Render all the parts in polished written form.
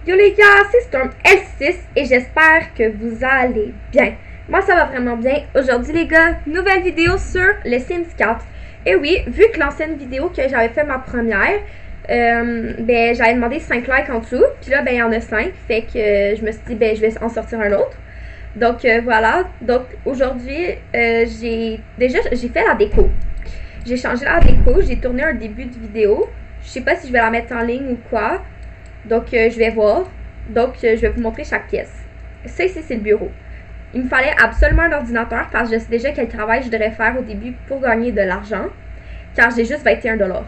Yo les gars, c'est Storm L6 et j'espère que vous allez bien. Moi ça va vraiment bien. Aujourd'hui les gars, nouvelle vidéo sur le Sims 4. Et oui, vu que l'ancienne vidéo que j'avais fait ma première, ben j'avais demandé 5 likes en dessous. Puis là ben il y en a 5, fait que je me suis dit ben je vais en sortir un autre. Donc voilà, donc aujourd'hui j'ai fait la déco. J'ai changé la déco, j'ai tourné un début de vidéo. Je sais pas si je vais la mettre en ligne ou quoi. Donc, je vais voir. Donc, je vais vous montrer chaque pièce. Ça ici, c'est le bureau. Il me fallait absolument un ordinateur parce que je sais déjà quel travail je devrais faire au début pour gagner de l'argent. Car j'ai juste 21$.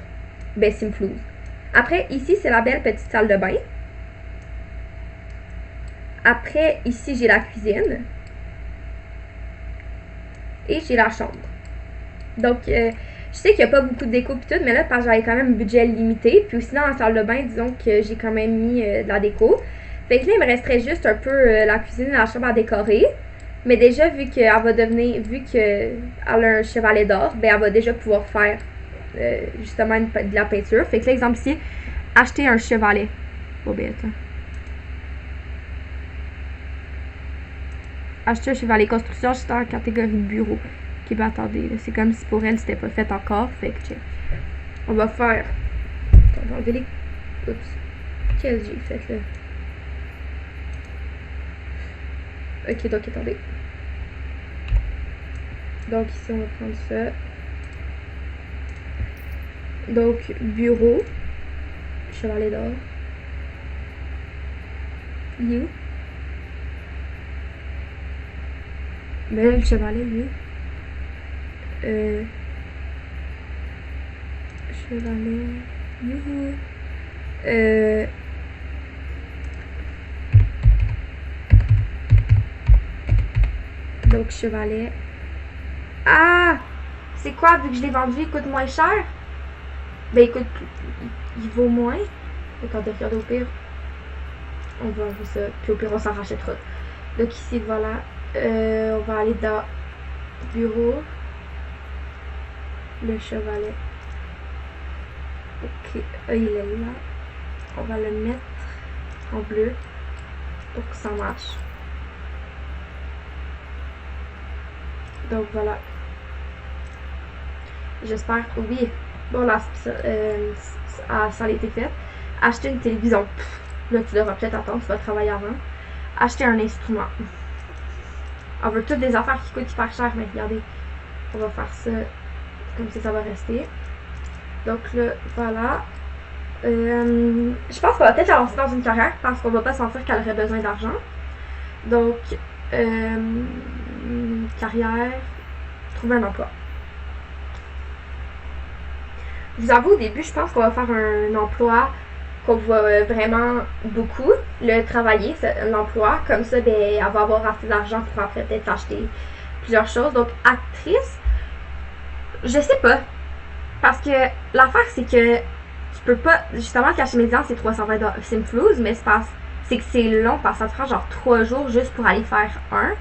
Ben, Simflouz. Après, ici, c'est la belle petite salle de bain. Après, ici, j'ai la cuisine. Et j'ai la chambre. Donc, je sais qu'il n'y a pas beaucoup de déco et tout, mais là, parce que j'avais quand même un budget limité. Puis aussi, dans la salle de bain, disons que j'ai quand même mis de la déco. Fait que là, il me resterait juste un peu la cuisine et la chambre à décorer. Mais déjà, vu qu'elle va devenir, vu qu'elle a un chevalet d'or, ben, elle va déjà pouvoir faire justement de la peinture. Fait que l'exemple ici, acheter un chevalet. Oh, ben, attends. Acheter un chevalet construction, j'étais en catégorie bureau. Ok, ben attendez, c'est comme si pour elle c'était pas fait encore. Fait que on va faire. Attends, on va enlever les. Oups. Qu'est-ce que j'ai fait là? Ok, donc attendez. Donc ici on va prendre ça. Donc bureau. Chevalet d'or. You. Ben là, le chevalet, lui. Chevalet. Youhou. Donc, chevalet. Ah! C'est quoi, vu que je l'ai vendu, il coûte moins cher? Ben, il coûte. Il vaut moins. Attendez, regardez au pire. On va enlever ça. Puis au pire, on s'en rachètera. Donc, ici, voilà. On va aller dans bureau. Le chevalet. Ok, il est là. On va le mettre en bleu pour que ça marche. Donc voilà. J'espère que oui. Bon, là, ça a été fait. Acheter une télévision. Pff, là, tu devras peut-être attendre, tu vas travailler avant. Acheter un instrument. On veut toutes des affaires qui coûtent hyper cher, mais regardez. On va faire ça comme ça va rester. Donc là, voilà. Je pense qu'on va peut-être la lancer dans une carrière parce qu'on va pas sentir qu'elle aurait besoin d'argent. Donc, carrière, trouver un emploi. Je vous avoue, au début, je pense qu'on va faire un emploi qu'on va vraiment beaucoup le travailler, l'emploi. Comme ça, ben, elle va avoir assez d'argent pour après peut-être acheter plusieurs choses. Donc, actrice, je sais pas. Parce que l'affaire, c'est que tu peux pas. Justement, cacher mes dents, c'est 320$ Simflouz, mais c'est que c'est long parce que ça te prend genre 3 jours juste pour aller faire un.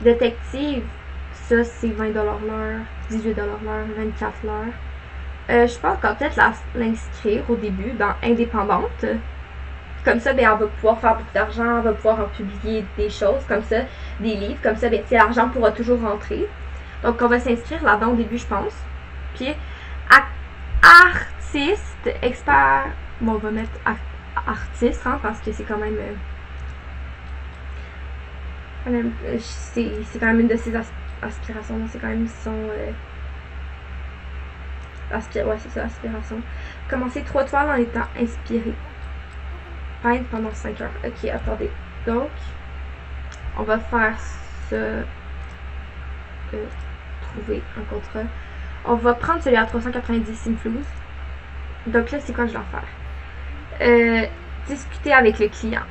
Détective, ça c'est 20$ l'heure, 18$ l'heure, 24$ l'heure. Je pense qu'on va peut-être l'inscrire au début dans indépendante. Comme ça, ben, elle va pouvoir faire beaucoup d'argent, elle va pouvoir en publier des choses comme ça, des livres, comme ça, ben, l'argent pourra toujours rentrer. Donc, on va s'inscrire là-dedans au début, je pense. Puis, artiste, expert. Bon, on va mettre artiste, hein, parce que c'est quand même. C'est quand même une de ses aspirations. C'est quand même son. Ouais, c'est ça, aspiration. Commencer 3 toiles en étant inspiré. Peindre pendant 5 heures. Ok, attendez. Donc, on va faire ça. Trouver un contrat. On va prendre celui à 390 Simflouz. Donc là, c'est quoi que je dois faire? Discuter avec le client.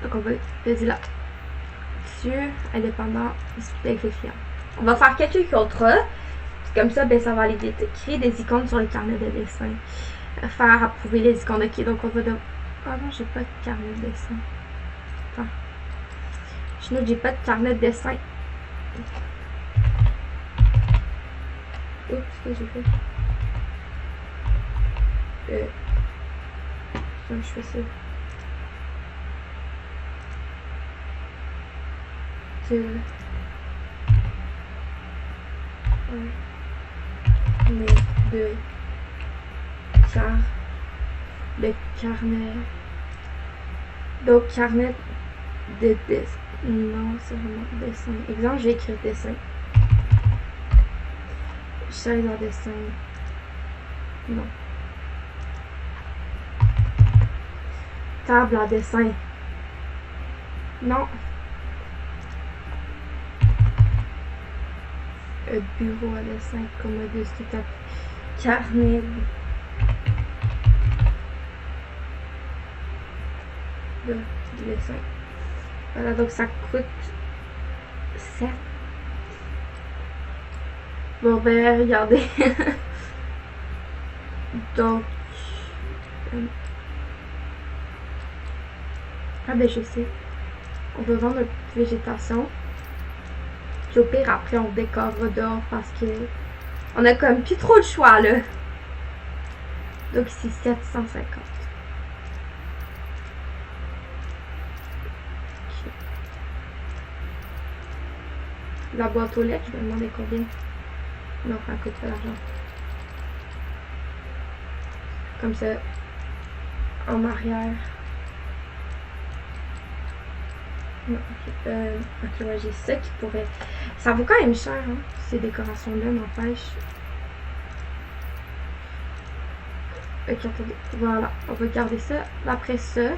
Donc on va peser là. Dessus, indépendant, discuter avec le client. On va faire quelques contrats. Comme ça, ben, ça va aller vite. Créer des icônes sur le carnet de dessin. Faire approuver les icônes. Ok, donc on va de. Ah non, j'ai pas de carnet de dessin. Attends. Je note, j'ai pas de carnet de dessin. Oups, ce que j'ai fait. Je fais ça. de carnet. Donc, carnet de dessin. Non, c'est vraiment dessin. Exemple, je vais écrire dessin. Chaise à dessin. Non. Table à dessin. Non. Bureau à dessin, commode de stockage. Carnet de dessin. Voilà, donc ça coûte 7. Bon, ben, regardez. Donc, ah ben, je sais. On va vendre notre végétation. Puis au pire, après, on décorera dehors parce que on a comme plus trop le choix, là. Donc, c'est 750. Okay. La boîte aux lettres, je vais demander combien. Non, ça coûte pas d'argent. Comme ça, en arrière. Non, ok, ouais, j'ai ça qui pourrait. Ça vaut quand même cher, hein, ces décorations-là, n'empêche. Ok, attendez. Voilà, on va garder ça. Après ça,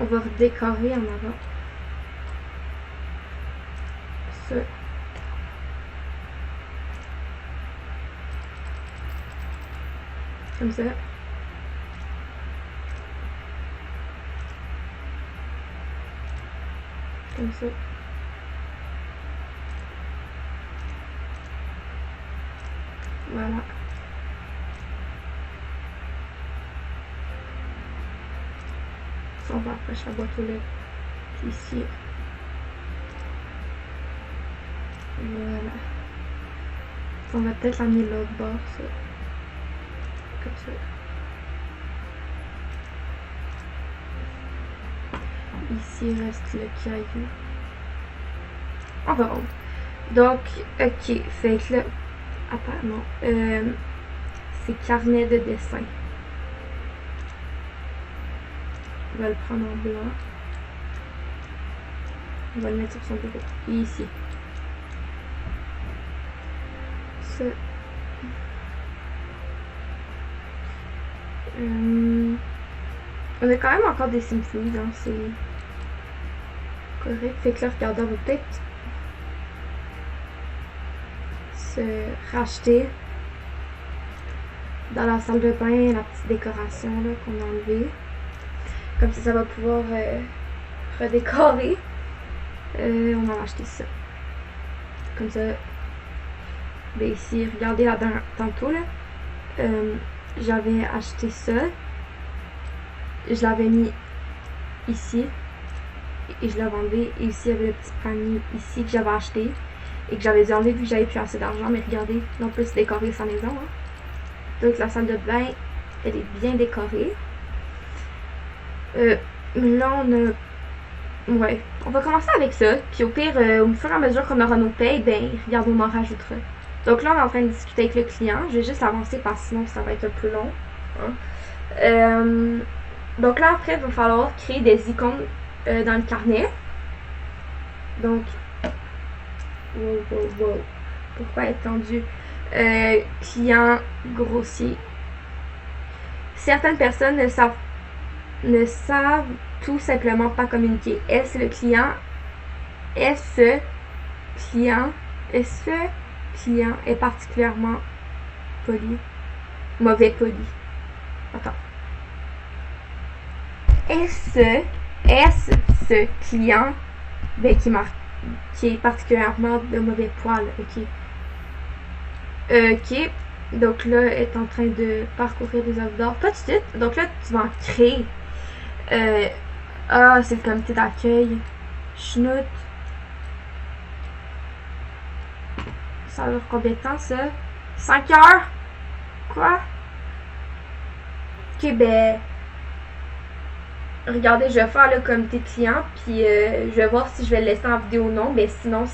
on va redécorer en avant. Ça. Comme ça. Comme ça. Voilà. Ça, on va approcher la boîte aux lettres. Ici. Voilà. Ça, on va peut-être l'amener de l'autre bord, ça. Comme ça. Ici reste le caillou. On va rond. Donc, ok. Fait que là. Attends, non. C'est carnet de dessin. On va le prendre en blanc. On va le mettre sur son bureau. Et ici. Ça. On a quand même encore des symphonies, hein, c'est correct. Fait que là, regardez, on va peut-être se racheter dans la salle de bain la petite décoration là qu'on a enlevée. Comme ça va pouvoir redécorer. On va acheter ça. Comme ça. Ben ici, regardez là tantôt là. J'avais acheté ça. Je l'avais mis ici. Et je l'avais enlevé. Et ici, il y avait le petit panier ici que j'avais acheté. Et que j'avais dû enlever vu que j'avais plus assez d'argent. Mais regardez, on peut se décorer sa maison. Hein. Donc la salle de bain, elle est bien décorée. Là, on a... Ouais, on va commencer avec ça. Puis au pire, au fur et à mesure qu'on aura nos payes, ben, regarde, on en rajoutera. Donc là, on est en train de discuter avec le client. Je vais juste avancer parce que sinon, ça va être un peu long. Hein. Donc là, après, il va falloir créer des icônes dans le carnet. Donc... Wow. Pourquoi étendu? Client grossier. Certaines personnes ne savent tout simplement pas communiquer. Elle, c'est le client. Ce client est particulièrement poli. Mauvais poli. Attends. Ce client ben, qui est particulièrement de mauvais poil. Ok. Donc là, elle est en train de parcourir des œuvres d'art. Pas tout de suite. Donc là, tu vas en créer. C'est le comité d'accueil. Schnout. Ça dure combien de temps, ça? 5 heures? Quoi? Ok, ben... regardez, je vais faire le comité client, puis je vais voir si je vais le laisser en vidéo ou non, mais sinon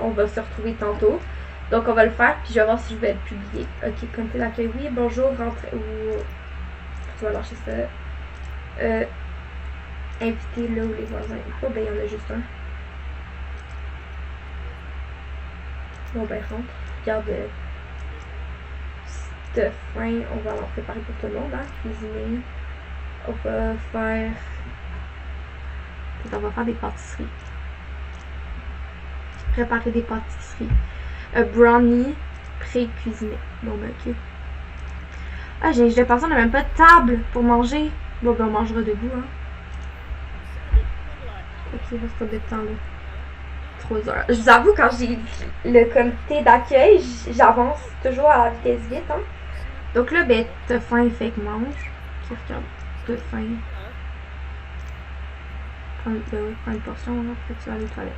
on va se retrouver tantôt. Donc on va le faire, puis je vais voir si je vais le publier. Ok, comité d'accueil, oui, bonjour, rentrez, ou... Tu vas lâcher ça. Inviter là où les voisins. Oh, ben il y en a juste un. Bon, ben rentre. Regarde, cette fin, on va en préparer pour tout le monde, hein, cuisiner. On va faire... On va faire des pâtisseries. Préparer des pâtisseries. Brownie pré-cuisiné. Bon, ben, ok. Ah, j'ai de personne, on n'a même pas de table pour manger. Bon, ben, on mangera debout, hein. Ok, il reste pas de temps, là. 3 heures. Je vous avoue, quand j'ai le comité d'accueil, j'avance toujours à la vitesse vite, hein. Donc là, ben, t'as faim, fait que mange. Ok, regarde. T'as faim. Prends une portion, là, après tu vas aller aux toilettes.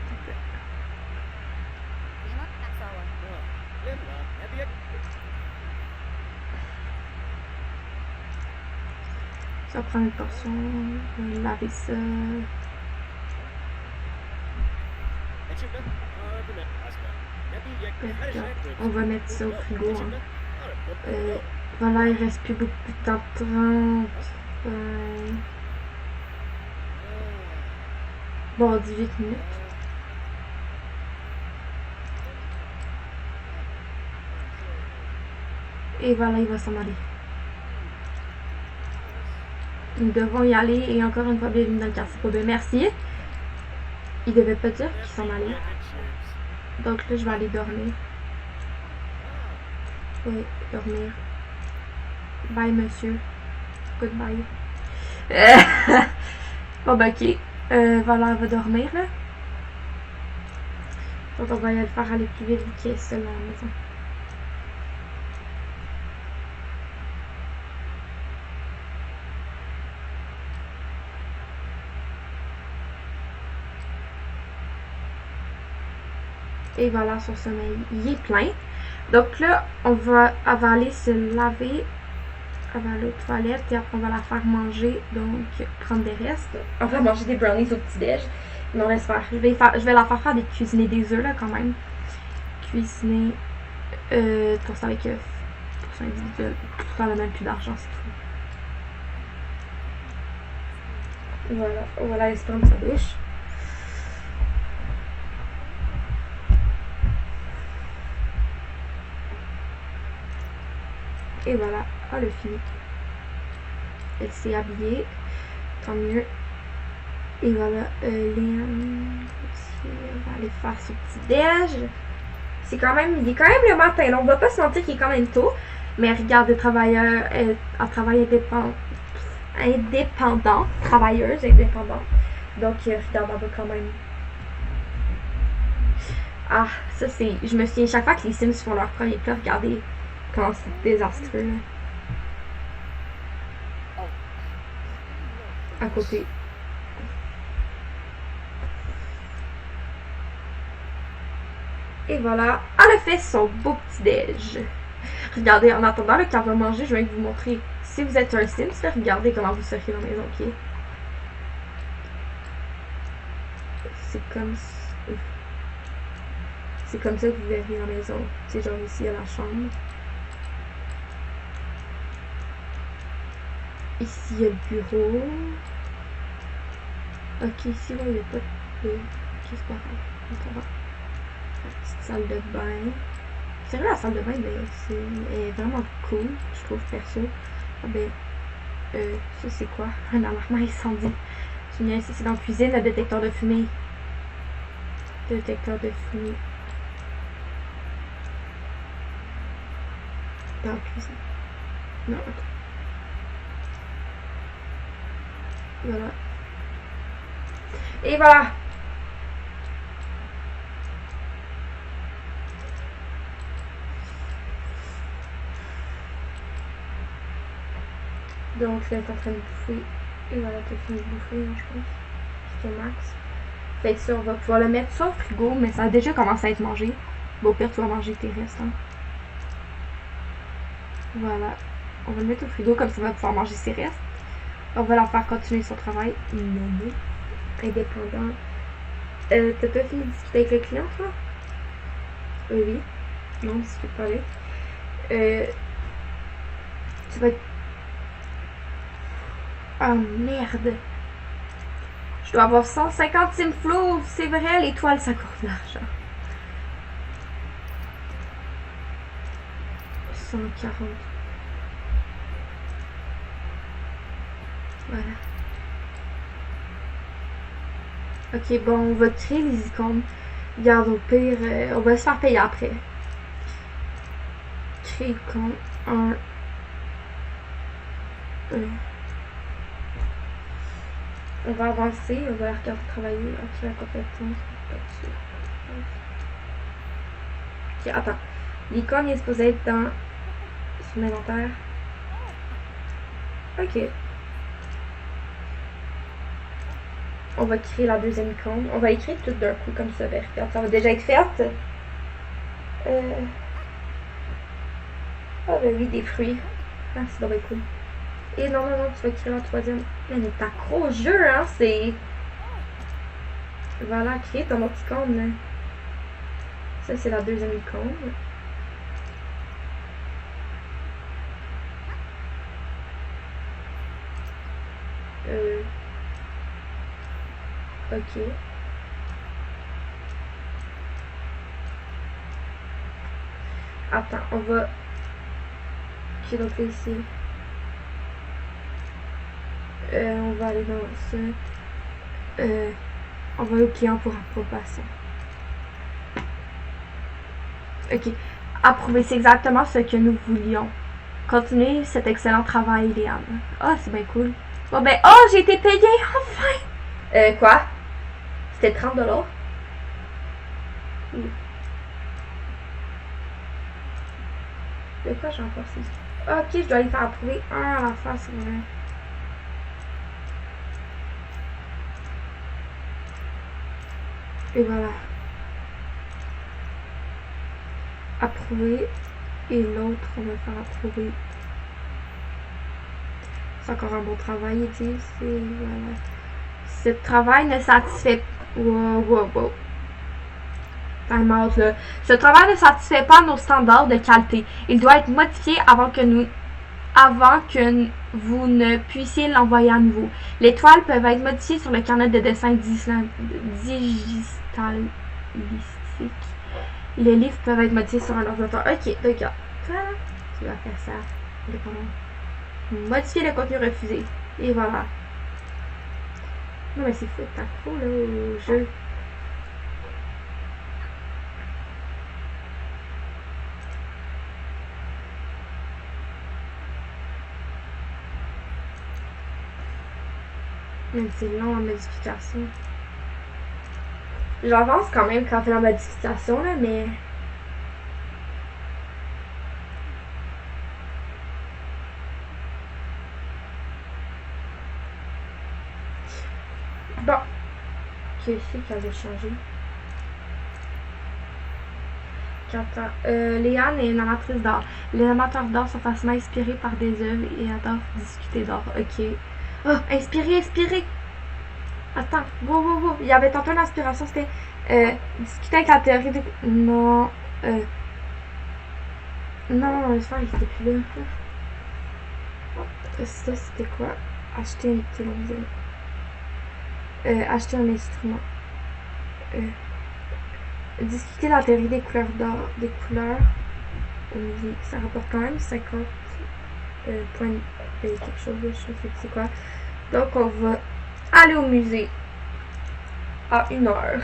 Ça prend une portion, laver ça. On va mettre ça au frigo. Hein. Voilà, il reste plus beaucoup de temps. 30. Bon, 18 minutes. Et voilà, il va s'en aller. Nous devons y aller et encore une fois, bienvenue dans le quartier Kobe. Merci. Il devait pas dire qu'il s'en allait. Donc là, je vais aller dormir. Oui, dormir. Bye, monsieur. Goodbye. Bon, ben, ok. Voilà, elle va dormir, là. Donc, on va le faire aller plus vite vu qu'il est seul à la maison. Et voilà, son sommeil, il est plein. Donc là, elle va aller se laver, elle va aller aux toilettes et après on va la faire manger, donc prendre des restes. On va manger des brownies au petit-déj. Non, laisse faire. Je vais la faire cuisiner des œufs là quand même. Cuisiner pour ça avec pour ça individuel. Pour elle n'a même plus d'argent, c'est tout. Voilà, on va la laisser prendre sa douche. Et voilà, elle a fini. Elle s'est habillée, tant mieux. Et voilà, Léane va aller faire son petit déj. Il est quand même le matin, là. On va pas se mentir qu'il est quand même tôt. Mais regarde, elle travaille indépendant, travailleuse indépendante. Donc, regarde, elle va quand même. Ah, ça c'est. Je me souviens, chaque fois que les Sims font leur premier plat, regardez comment c'est désastreux, là. À côté. Et voilà, elle a fait son beau petit déj. Regardez, en attendant là, qu'elle va manger, je vais vous montrer. Si vous êtes un Sims, là, regardez comment vous serez dans la maison, ok? C'est comme ça. C'est comme ça que vous verrez la maison. C'est genre ici à la chambre. Ici, il y a le bureau. Ok, ici, là, il n'y a pas de... Ok, c'est pas grave. La petite salle de bain. C'est vrai, la salle de bain, ben, elle est vraiment cool, je trouve, perso. Ah ben, ça, c'est quoi? Un alarme incendie. C'est dans la cuisine, le détecteur de fumée. Détecteur de fumée. Dans la cuisine. Non, attends. Voilà. Et voilà. Donc, là, t'es en train de bouffer. Et voilà, t'as fini de bouffer, hein, je pense. Jusqu'à max. Fait que ça, on va pouvoir le mettre sur le frigo, mais ça a déjà commencé à être mangé. Bon, au pire, tu vas manger tes restes, hein. Voilà. On va le mettre au frigo, comme ça, on va pouvoir manger ses restes. On va la faire continuer son travail. Non. Indépendant. T'as pas fini de discuter avec le client, toi? Oui. Non, on discute pas avec. Tu vas... Oh merde. Je dois avoir 150 simflows. C'est vrai, l'étoile, ça coûte de l'argent. 140. Voilà. Ok, bon, on va créer les icônes. Regarde, au pire, on va se faire payer après. Créer icône 1. On va avancer, on va la regarder travailler. Ok, la compétence. Ok, attends. L'icône est supposée être dans son inventaire. Ok. On va créer la deuxième icône. On va écrire tout d'un coup comme ça. Ben, regarde, ça va déjà être fait. Ah ben oui, des fruits. Ah, c'est donc cool. Et non, tu vas créer la troisième. Mais t'es accro au jeu, hein, c'est... Voilà, créer ton autre icône. Ça, c'est la deuxième icône. Ok. Attends, on va... Ok, donc là, ici... on va aller dans ce... on va aller au client pour approbation. Ok. Approuver, c'est exactement ce que nous voulions. Continuez cet excellent travail, Léane. Ah, c'est bien cool. Bon ben, oh, j'ai été payée, enfin! Quoi? C'était 30$? Oui. De quoi j'ai encore ça? Ok, je dois aller faire approuver un à la face, c'est vrai. Et voilà. Approuver. Et l'autre, on va faire approuver. C'est encore un bon travail, ils disent. Et voilà. Ce travail ne satisfait... Wow. Time out, là. Ce travail ne satisfait pas nos standards de qualité. Il doit être modifié avant que vous ne puissiez l'envoyer à nouveau. Les toiles peuvent être modifiées sur le carnet de dessin digitalistique. Les livres peuvent être modifiés sur un ordinateur. Ok, d'accord. Toi, tu vas faire ça. Modifier le contenu refusé. Et voilà. Non, mais c'est fou, t'as trop là au jeu. Mais c'est long la modification. J'avance quand même quand on fait la modification là, mais. Bon. Qu'est-ce qu'elle a changé? Léane est une amatrice d'art. Les amateurs d'art sont facilement inspirés par des œuvres et adorent discuter d'art. Ok. Oh, inspiré! Attends, wow. Il y avait tantôt une inspiration, c'était discuter avec la théorie de... Non, non, j'espère qu'il était plus là. Ça, c'était quoi? Acheter une télévision. Acheter un instrument. Discuter la théorie des couleurs d'or, des couleurs au musée. Ça rapporte quand même 50 points quelque chose, je sais pas c'est quoi. Donc on va aller au musée à 1h.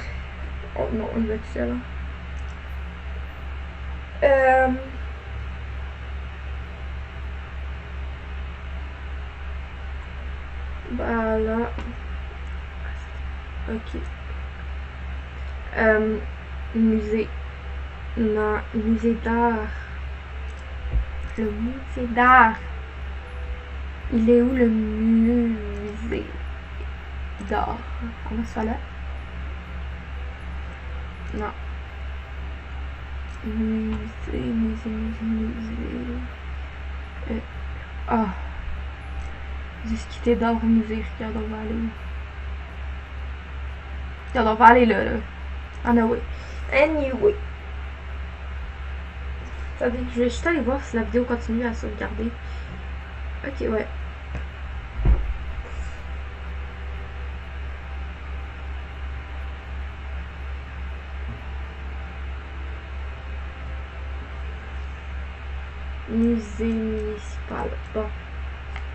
Oh non, on va tout seul. Voilà. Ok. Musée. Non, musée d'art. Le musée d'art. Il est où le musée d'art? On va se faire là? Non. Musée. Oh. Discuter d'art au musée. Regarde, on va aller où? Regarde, on va aller là. Anyway. Attendez, je vais juste aller voir si la vidéo continue à sauvegarder. Ok, ouais. Musée municipal. Bon.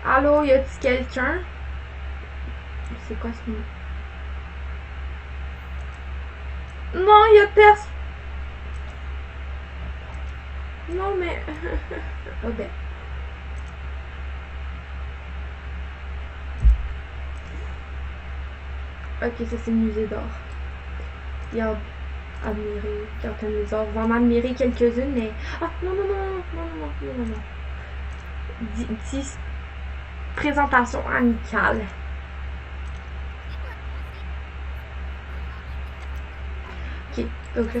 Allô, y a-t-il quelqu'un? C'est quoi ce mot? Non, y a personne. Non, mais. Oh ben. Ok, ça c'est le musée d'art. Regarde, admirer, regarde les art. On va m'admirer quelques-unes, mais. Ah, non, non, non, non, non, non, non, non. 10 présentation amicale. Ok, donc là.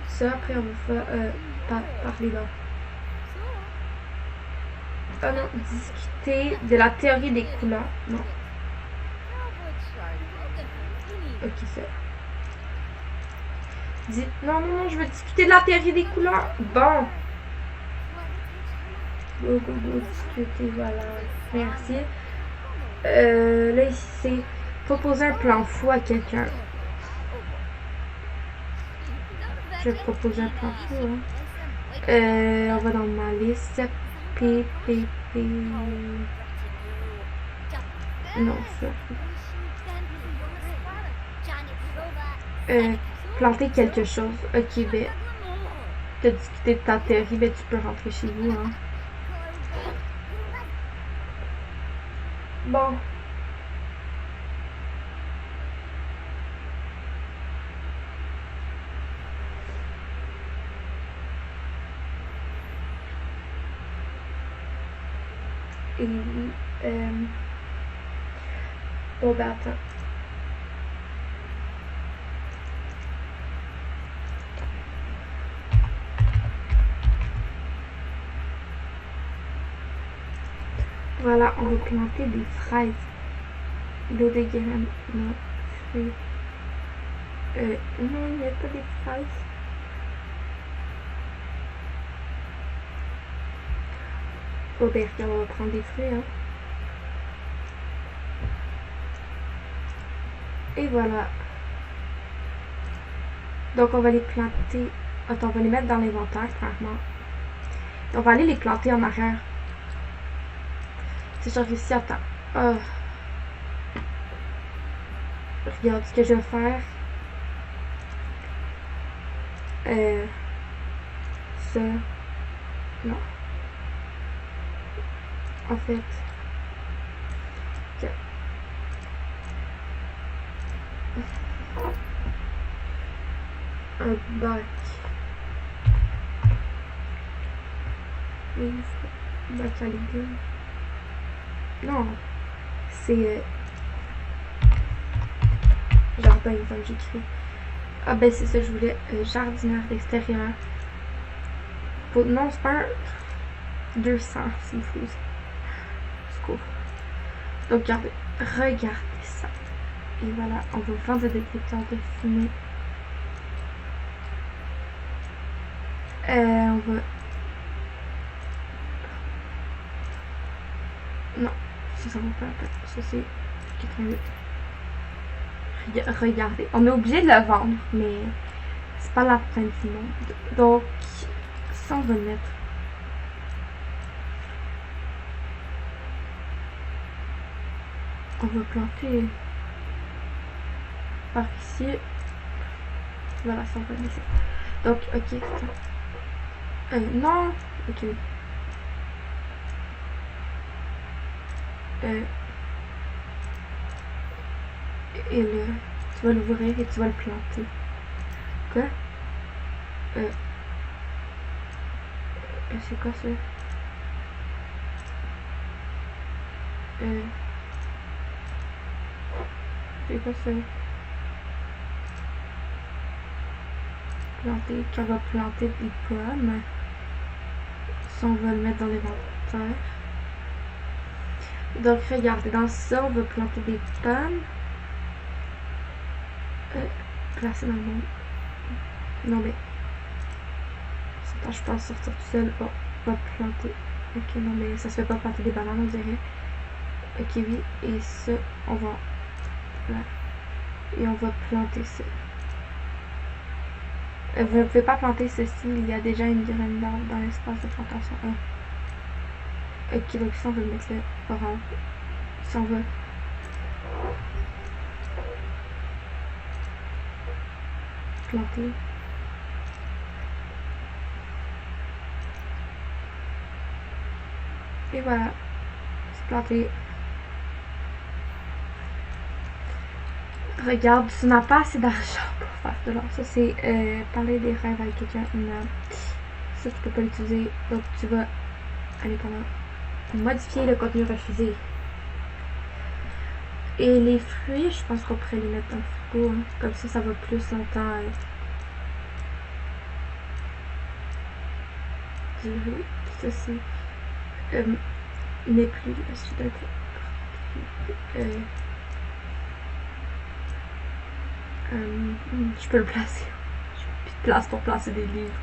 Ça, après, on va parler d'art. Ah non, discuter de la théorie des couleurs. Non. Ok, ça. Non, non, non, je veux discuter de la théorie des couleurs. Bon. Go, go, go, discuter, voilà. Merci. Là, ici, c'est proposer un plan fou à quelqu'un. Je vais proposer un plan fou, hein. On va dans ma liste. PPP. Non, ça. Planter quelque chose. Ok, ben. T'as discuté de ta théorie, ben tu peux rentrer chez vous, hein. Bon. Et bon ben attends. Voilà, on va planter des fraises. L'eau de graines. Non. Non, il n'y a pas des fraises. Oh ben regarde, on va prendre des fruits, hein. Et voilà. Donc on va les planter. Attends, on va les mettre dans l'inventaire, clairement. On va aller les planter en arrière. Si j'ai réussi à temps. Regarde ce que je vais faire. Ça. Non. En fait. Okay. Un bac. Oui, bac à légumes. Non. C'est jardin, comme j'écris. Ah ben c'est ça, je voulais jardinière d'extérieur. Non, c'est pas un 200, c'est une fouille. Secours. Donc regardez ça. Et voilà, on va vendre des détecteurs de fumée. On va... Non, ça vaut pas la peine. Ça c'est 88. Regardez, on est obligé de le vendre, mais c'est pas la fin du monde. Donc, ça on va le mettre. On va planter par ici. Voilà, ça on va le laisser. Donc, ok, non, ok. Et là, tu vas l'ouvrir et tu vas le planter. Quoi? C'est quoi ça? C'est quoi ça? Planter, qu'on va planter des pommes. Ça, on va le mettre dans l'inventaire. Donc, regardez, dans ça, on va planter des pommes. Placer dans le monde. Non, mais. Attends, je pense sortir tout seul. Oh, on va planter. Ok, non, mais ça se fait pas planter des bananes, on dirait. Ok, oui. Et ça, on va. Là. Et on va planter ça. Vous ne pouvez pas planter ceci, il y a déjà une graine d'arbre dans l'espace de plantation 1. Ok, donc ça, on va mettre le orange. Si on va. Planter. Et voilà. C'est planté. Regarde, tu n'as pas assez d'argent pour faire de l'or. Ça, c'est parler des rêves avec quelqu'un. Non. Ça, tu peux pas l'utiliser. Donc, tu vas aller pendant. Modifier le contenu refusé. Et les fruits, je pense qu'on pourrait les mettre dans le frigo. Hein. Comme ça va plus longtemps durer. Ça, c'est. N'est plus la suite d'un je peux le placer. J'ai plus de place pour placer des livres.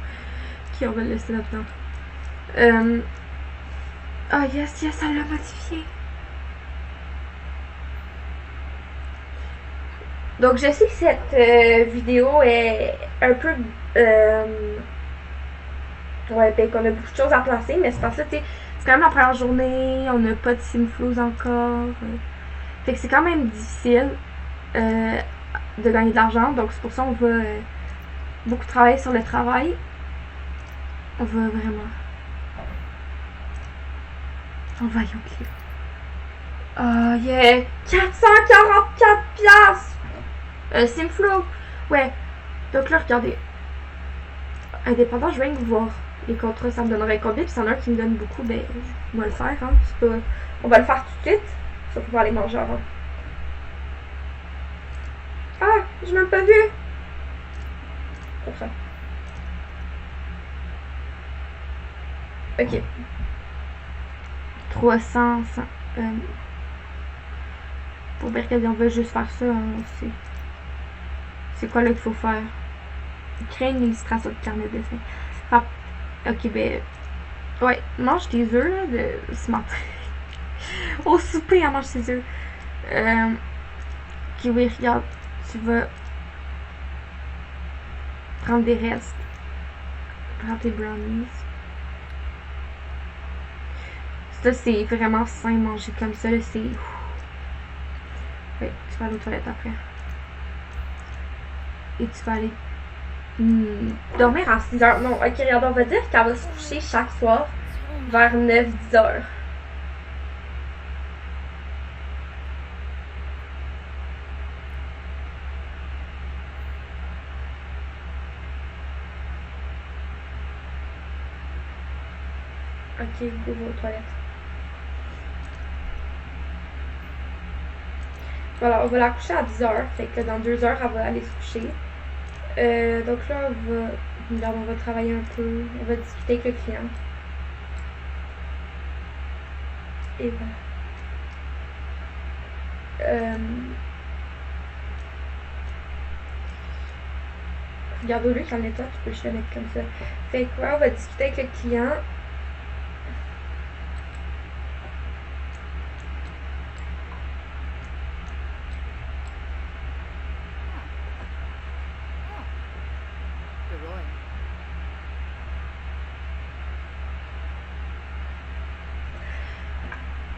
Qui on va le laisser là-dedans. Oh yes, ça l'a modifié. Donc je sais que cette vidéo est un peu ouais, ben qu'on a beaucoup de choses à placer, mais c'est parce que c'est quand même la première journée, on n'a pas de Simflouz encore. Fait que c'est quand même difficile de gagner de l'argent, donc c'est pour ça qu'on va beaucoup travailler sur le travail. On va vraiment. On va y aller. Oh yeah! 444 piastres! Simflouz! Ouais. Donc là, regardez. Indépendant, je viens de voir les contrats, ça me donnerait combien, puis s'il y en a un qui me donne beaucoup, ben, on va le faire, hein. Pas... On va le faire tout de suite. Ça, faut pouvoir aller manger avant. Ah, je m'ai même pas vu! Pour ça. Ok. 300, 100, pour Berkadi, on va juste faire ça, hein, c'est quoi là qu'il faut faire? Créer une illustration de carnet de dessin. Ah, ok, ben. Ouais, mange tes œufs là, de ce matin. Au souper, elle mange ses œufs. Ok, oui, regarde, tu vas prendre des restes. Prends tes brownies. Ça, c'est vraiment sain manger comme ça, là, c'est. Ouais, tu vas aller aux toilettes après. Et tu vas aller dormir à 6 heures. Non, ok, regarde, on va dire qu'elle va se coucher chaque soir vers 9-10 heures. Ok, go aux toilettes. Voilà, on va la coucher à 10 heures. Fait que dans 2 heures, elle va aller se coucher. Donc là, on va travailler un peu. On va discuter avec le client. Et voilà. Regarde, au lieu qu'en état, tu peux juste le mettre comme ça. Fait que ouais, on va discuter avec le client.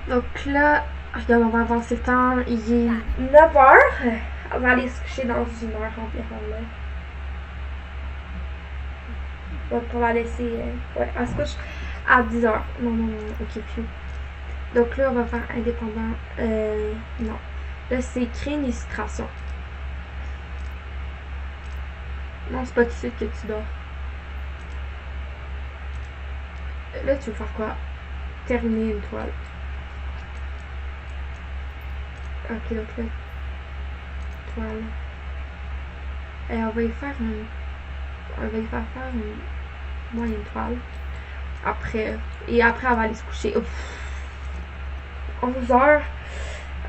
Donc là, regarde, on va avancer le temps. Il est 9 heures. On va aller se coucher dans 1 heure environ là. Ouais, pour la laisser. Ouais, elle se couche à 10 heures. Non, ok, plus. Donc là, on va faire indépendant. Non. Là, c'est créer une illustration. Non, c'est pas tout de suite que tu dors. Là, tu veux faire quoi? Terminer une toile. Ok, donc là, toile. Et on va y faire une moyenne toile. Après, elle va aller se coucher. Ouf. 11 heures.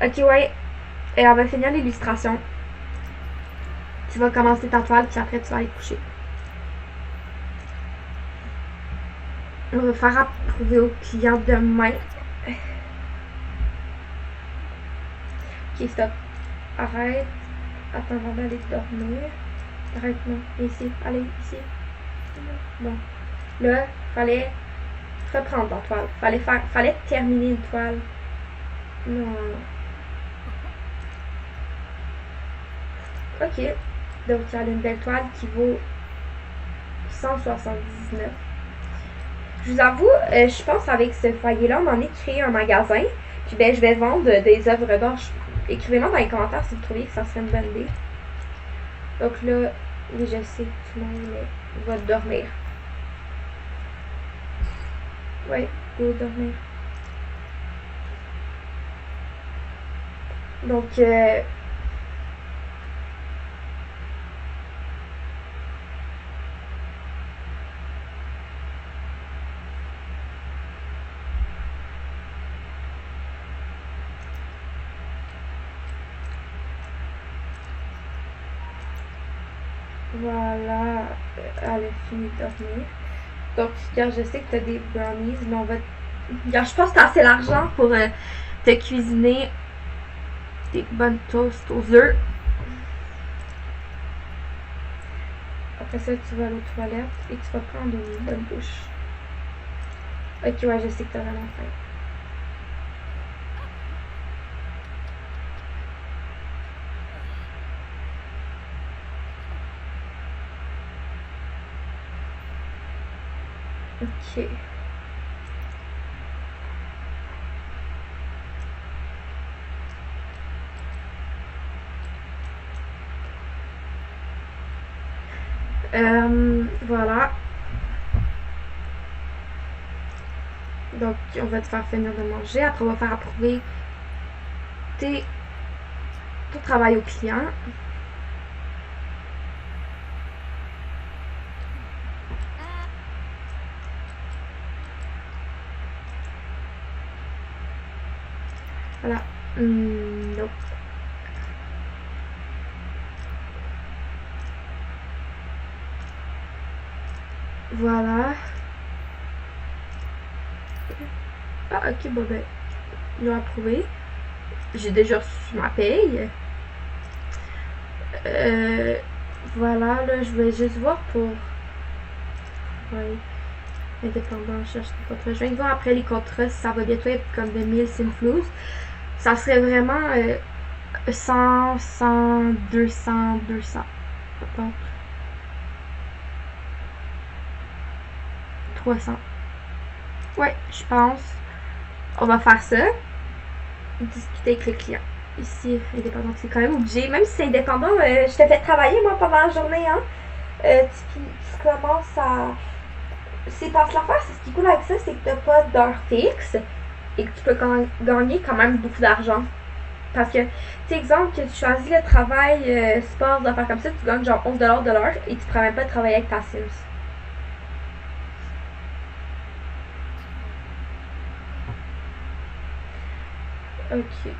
Ok, ouais. Et elle va finir l'illustration. Tu vas commencer ta toile, puis après tu vas aller coucher. On va faire approuver au client demain. Ok, stop. Arrête. Attends, on va aller dormir. Arrête, non. Ici. Allez, ici. Bon. Là, fallait reprendre ta toile. Fallait terminer une toile. Non. Ok. Donc, il y a une belle toile qui vaut 179. Je vous avoue, je pense avec ce foyer-là, on en est créé un magasin. Puis ben, je vais vendre des œuvres d'art. Écrivez-moi dans les commentaires si vous trouvez que ça serait une bonne idée. Donc là, oui, je sais, tout le monde va dormir. Oui, go dormir. Donc, voilà, elle a fini de dormir. Donc, car je sais que tu as des brownies, mais on va... Car je pense que tu as assez d'argent pour te cuisiner des bonnes toasts aux œufs. Après ça, tu vas aller aux toilettes et tu vas prendre une bonne douche. Ok, ouais, je sais que tu as vraiment faim. Ok. Voilà. Donc, on va te faire finir de manger. Après, on va faire approuver ton travail au client. Voilà. Nope. Voilà. Ah, ok, bon ben, ils l'ont approuvé. J'ai déjà reçu ma paye. Voilà, là, je vais juste voir pour... Ouais. Indépendant, je cherche des contrats. Je viens de voir après les contrats, ça va bientôt être comme de 1000 Simflouz. Ça serait vraiment 100, 100, 200, 200. Attends. 300. Ouais, je pense. On va faire ça. Discuter avec le client. Ici, indépendant, c'est quand même obligé. Même si c'est indépendant, je te fais travailler, moi, pendant la journée, hein. Tu commences à... C'est parce que l'affaire, c'est ce qui est cool avec ça, c'est que t'as pas d'heure fixe et que tu peux gagner quand même beaucoup d'argent. Parce que, tu sais, exemple, que tu choisis le travail sport, des affaires comme ça, tu gagnes genre 11$ de l'heure et tu ne pourras même pas travailler avec ta Sims. Ok.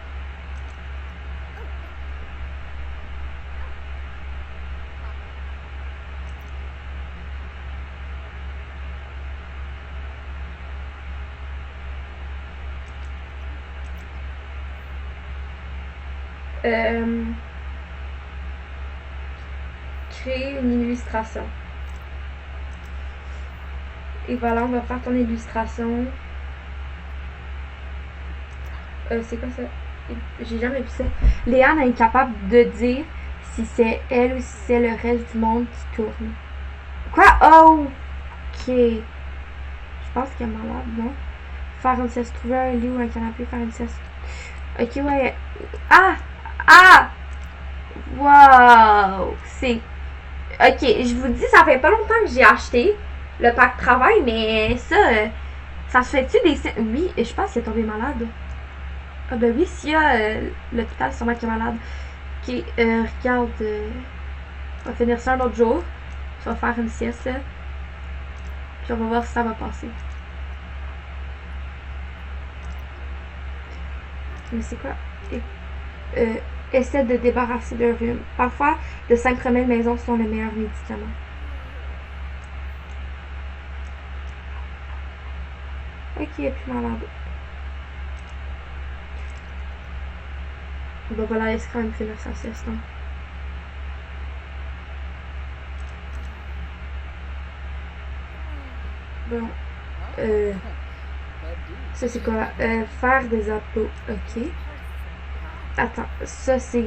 Créer une illustration. Et voilà, on va faire ton illustration. C'est quoi ça? J'ai jamais vu ça. Léane est incapable de dire si c'est elle ou si c'est le reste du monde qui tourne. Quoi? Oh! Ok. Je pense qu'elle est malade, non? Faire une sieste. Trouver un lit ou un canapé, faire une sieste. Ok, ouais. Ah! Ah! Wow! C'est... Ok, je vous dis, ça fait pas longtemps que j'ai acheté le pack travail, mais ça se fait-tu des... Oui, je pense qu'il est tombé malade. Ah ben oui, s'il y a l'hôpital, sûrement qu'il est malade. Ok, regarde, on va finir ça un autre jour. Tu vas faire une sieste, là. Puis on va voir si ça va passer. Mais c'est quoi? Essaie de débarrasser d'un rhume. Parfois, de simples remèdes maison sont les meilleurs médicaments. Ok, il est plus malade. Bon, voilà, laisse quand même finir sa sieste. Hein. Bon. Ça, c'est quoi? Faire des abdos. Ok. Attends, ça, c'est...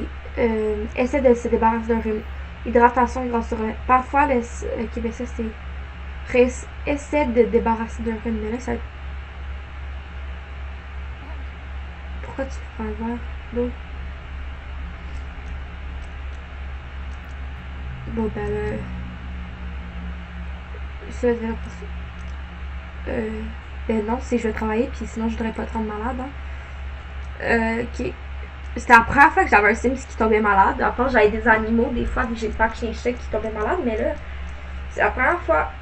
essaie de se débarrasser d'un rhume. Hydratation grâce au rhume. Parfois, ok, ben ça, c'est... Essaie de débarrasser d'un rhume. Mais là, ça... Pourquoi tu prends un verre d'eau? Bon, ben là... Ça, ben non, c'est je vais travailler, puis sinon je voudrais pas te rendre malade. Hein. Ok. C'était la première fois que j'avais un Sims qui tombait malade. Après, j'avais des animaux, des fois, j'ai pas que chien qui tombait malade, mais là, c'est la première fois.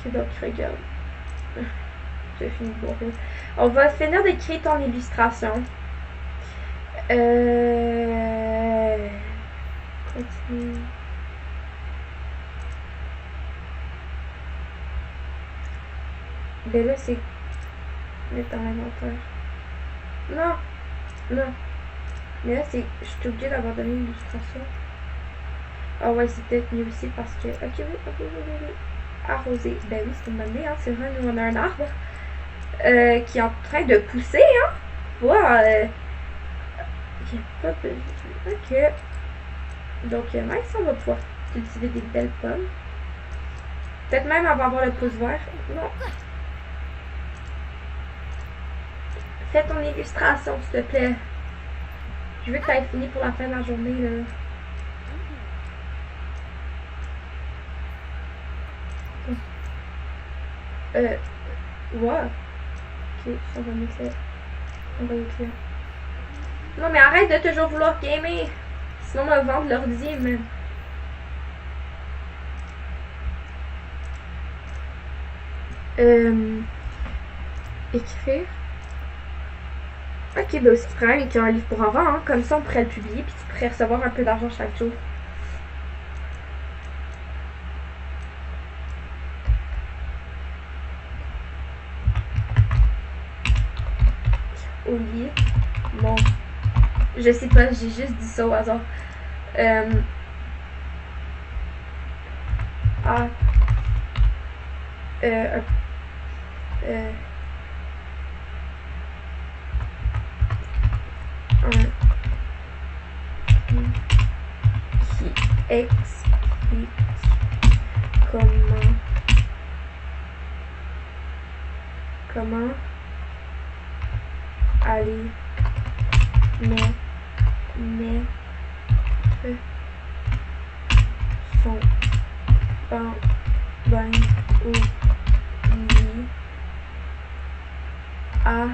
Ok, donc regarde. J'ai fini de boire. On va finir d'écrire ton illustration. Continue. Ben là, c'est mettre dans l'inventaire. Non! Non! Mais là, c'est. Je suis obligée d'abandonner l'illustration. Ah ouais, c'est peut-être mieux aussi parce que. Ok, oui. Arroser. Ben oui, c'est une bonne idée, hein. C'est vrai, nous, on a un arbre qui est en train de pousser, hein. Ouais. Il n'y a pas de. Ok. Donc, nice, on va pouvoir cultiver des belles pommes. Peut-être même avant d'avoir le pouce vert. Non. Fais ton illustration, s'il te plaît. Je veux que tu aies fini pour la fin de la journée, là. Ouais. Ok, on va mettre là. On va écrire. Non, mais arrête de toujours vouloir gamer. Sinon, on va vendre l'ordi, même. Écrire. Ok, ben aussi, tu pourrais même écrire un livre pour enfants, hein. Comme ça, on pourrait le publier, puis tu pourrais recevoir un peu d'argent chaque jour. Au lit. Bon. Je sais pas, j'ai juste dit ça au hasard. Ah. Qui explique comment aller mettre son bain au lit à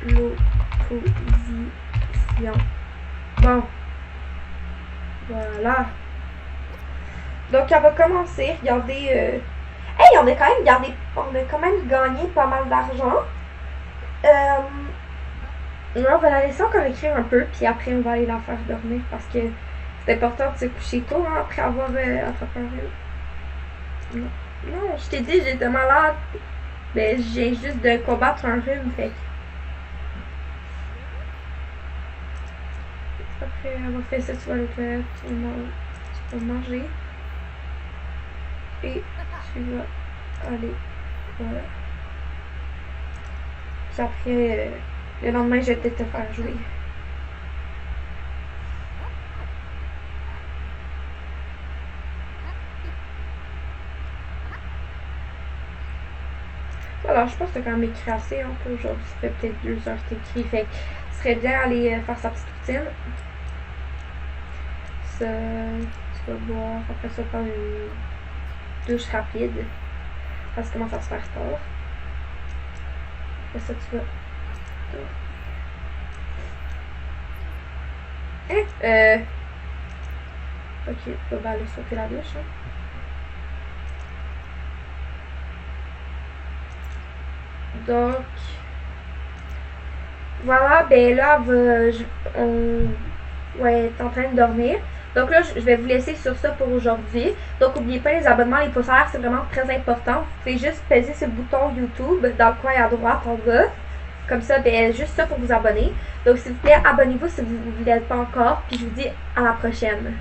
l'opposition. Bon. Voilà. Donc, on va commencer. Regardez. Hey, on a quand même gagné pas mal d'argent. On va la laisser encore écrire un peu, puis après, on va aller la faire dormir parce que c'est important de se coucher tôt hein, après avoir attrapé un rhume. Non, je t'ai dit, j'étais malade. Ben, j'ai juste de combattre un rhume, fait. Après avoir fait ça, tu vas aller aux toilettes, tu vas manger. Et tu vas aller. Voilà. Puis après, le lendemain, je vais peut-être te faire jouer. Alors, je pense que tu as quand même écrit assez hein, pour aujourd'hui. Ça fait peut-être 2 heures que tu écrit. Fait que ce serait bien aller faire sa petite routine. Ça, tu vas boire. Après ça, faire une douche rapide. Parce que commence à se faire tard. Après ça, tu vas. Ok, on va aller sauter la douche. Hein. Donc, voilà, ben là, ouais, est en train de dormir. Donc là, je vais vous laisser sur ça pour aujourd'hui. Donc, n'oubliez pas les abonnements, les pouces en l'air, c'est vraiment très important. Vous pouvez juste peser sur le bouton YouTube dans le coin à droite en bas. Comme ça, ben, juste ça pour vous abonner. Donc, s'il vous plaît, abonnez-vous si vous ne l'êtes pas encore. Puis je vous dis à la prochaine.